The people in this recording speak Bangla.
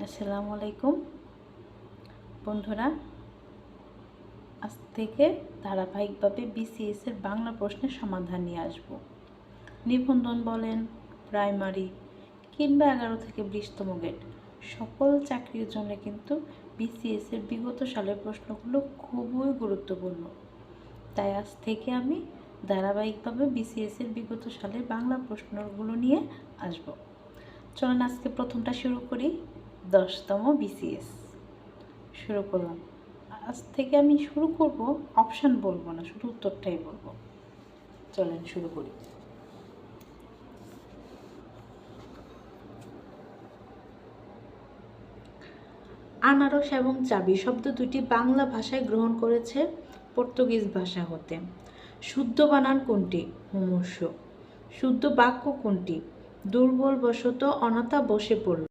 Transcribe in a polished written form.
আসসালামু আলাইকুম বন্ধুরা, আজ থেকে ধারাবাহিকভাবে বিসিএস এর বাংলা প্রশ্নের সমাধান নিয়ে আসব। নিবন্ধন বলেন, প্রাইমারি কিংবা 11 থেকে 20তম গ্রেড, সকল চাকরির জন্য কিন্তু বিসিএস এর বিগত সালের প্রশ্নগুলো খুবই গুরুত্বপূর্ণ। তাই আজ থেকে আমি ধারাবাহিকভাবে বিসিএস এর বিগত সালের বাংলা প্রশ্নগুলো নিয়ে আসব। চলুন আজকে প্রথমটা শুরু করি। 10তম বিসিএস শুরু করলাম। আজ থেকে আমি শুরু করব, অপশান বলবো না, শুধু উত্তরটাই বলবো। চলেন শুরু করি। আনারস এবং চাবি শব্দ দুটি বাংলা ভাষায় গ্রহণ করেছে পর্তুগিজ ভাষা হতে। শুদ্ধ বানান কোনটি? মুমূর্ষু। শুদ্ধ বাক্য কোনটি? দুর্বলবশত অনাথা বসে পড়ল।